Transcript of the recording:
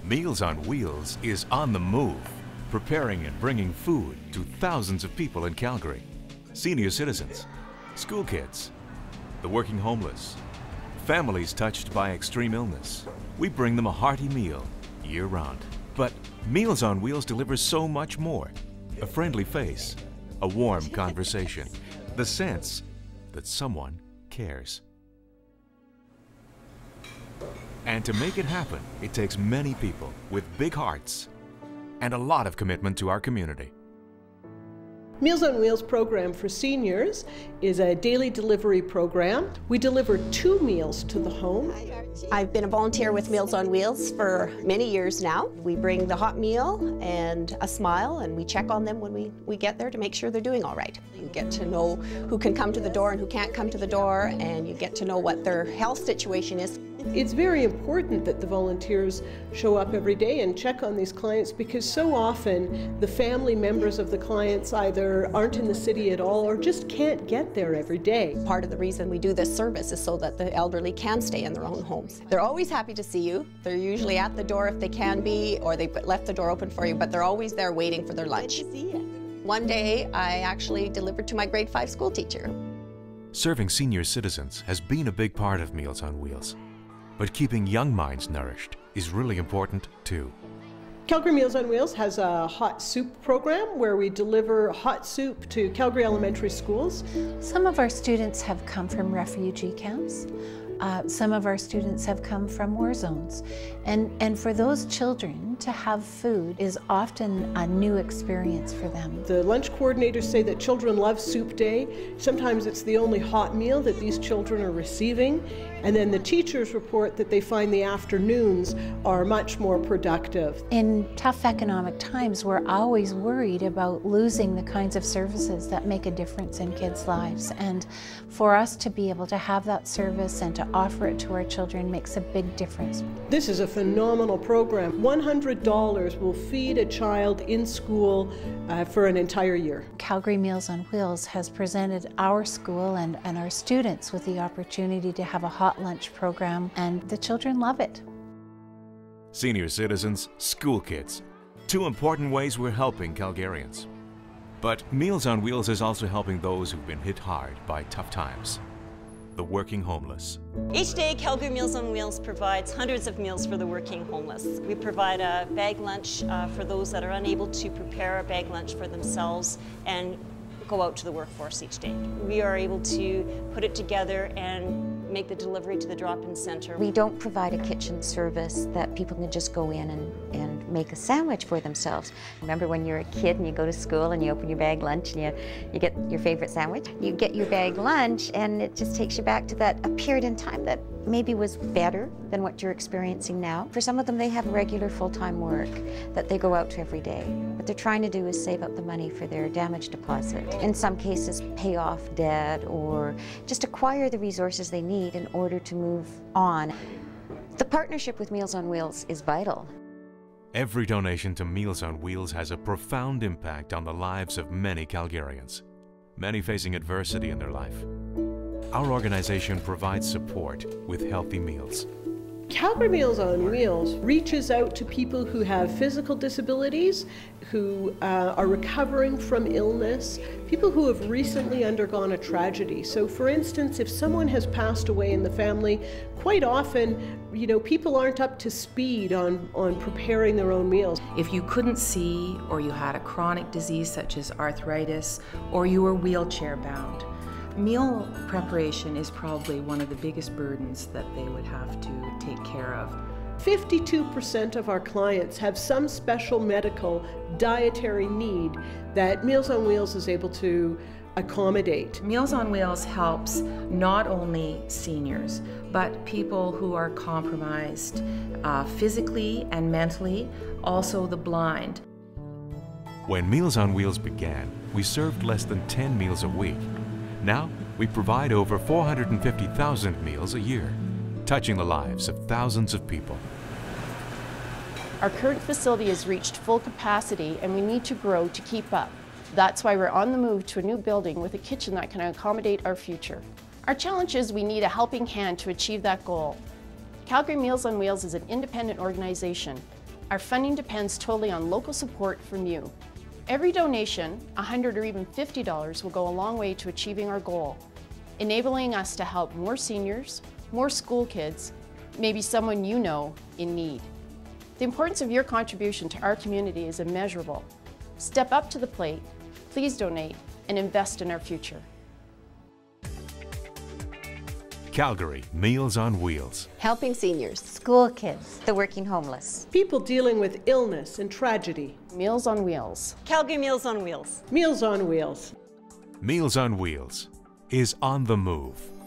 Meals on Wheels is on the move, preparing and bringing food to thousands of people in Calgary. Senior citizens, school kids, the working homeless, families touched by extreme illness. We bring them a hearty meal year-round. But Meals on Wheels delivers so much more. A friendly face, a warm conversation, the sense that someone cares. And to make it happen, it takes many people with big hearts and a lot of commitment to our community. Meals on Wheels program for seniors is a daily delivery program. We deliver 2 meals to the home. I've been a volunteer with Meals on Wheels for many years now. We bring the hot meal and a smile, and we check on them when we get there to make sure they're doing all right. You get to know who can come to the door and who can't come to the door, and you get to know what their health situation is. It's very important that the volunteers show up every day and check on these clients, because so often the family members of the clients either aren't in the city at all or just can't get there every day. Part of the reason we do this service is so that the elderly can stay in their own homes. They're always happy to see you. They're usually at the door if they can be, or they left the door open for you, but they're always there waiting for their lunch. Good to see you. One day I actually delivered to my grade 5 school teacher. Serving senior citizens has been a big part of Meals on Wheels. But keeping young minds nourished is really important too. Calgary Meals on Wheels has a hot soup program where we deliver hot soup to Calgary elementary schools. Some of our students have come from refugee camps. Some of our students have come from war zones. And for those children, to have food is often a new experience for them. The lunch coordinators say that children love soup day. Sometimes it's the only hot meal that these children are receiving. And then the teachers report that they find the afternoons are much more productive. In tough economic times, we're always worried about losing the kinds of services that make a difference in kids' lives. And for us to be able to have that service and to offer it to our children makes a big difference. This is a phenomenal program. $100 will feed a child in school for an entire year. Calgary Meals on Wheels has presented our school and our students with the opportunity to have a hot lunch program, and the children love it. Senior citizens, school kids. 2 important ways we're helping Calgarians. But Meals on Wheels is also helping those who've been hit hard by tough times. The working homeless. Each day, Calgary Meals on Wheels provides hundreds of meals for the working homeless. We provide a bag lunch for those that are unable to prepare a bag lunch for themselves and go out to the workforce each day. We are able to put it together and make the delivery to the drop-in center. We don't provide a kitchen service that people can just go in and make a sandwich for themselves. Remember when you're a kid and you go to school and you open your bag lunch and you get your favorite sandwich? You get your bag lunch and it just takes you back to a period in time that maybe was better than what you're experiencing now. For some of them, they have regular full-time work that they go out to every day. What they're trying to do is save up the money for their damage deposit. In some cases, pay off debt or just acquire the resources they need in order to move on. The partnership with Meals on Wheels is vital. Every donation to Meals on Wheels has a profound impact on the lives of many Calgarians, many facing adversity in their life. Our organization provides support with healthy meals. Calgary Meals on Wheels reaches out to people who have physical disabilities, who are recovering from illness, people who have recently undergone a tragedy. So for instance, if someone has passed away in the family, quite often, people aren't up to speed on preparing their own meals. If you couldn't see, or you had a chronic disease such as arthritis, or you were wheelchair bound, meal preparation is probably one of the biggest burdens that they would have to take care of. 52% of our clients have some special medical dietary need that Meals on Wheels is able to accommodate. Meals on Wheels helps not only seniors, but people who are compromised physically and mentally, also the blind. When Meals on Wheels began, we served less than 10 meals a week. Now, we provide over 450,000 meals a year, touching the lives of thousands of people. Our current facility has reached full capacity and we need to grow to keep up. That's why we're on the move to a new building with a kitchen that can accommodate our future. Our challenge is we need a helping hand to achieve that goal. Calgary Meals on Wheels is an independent organization. Our funding depends totally on local support from you. Every donation, $100 or even $50, will go a long way to achieving our goal, enabling us to help more seniors, more school kids, maybe someone you know in need. The importance of your contribution to our community is immeasurable. Step up to the plate, please donate, and invest in our future. Calgary Meals on Wheels. Helping seniors, School kids. The working homeless. People dealing with illness and tragedy. Meals on Wheels. Calgary Meals on Wheels. Meals on Wheels. Meals on Wheels is on the move.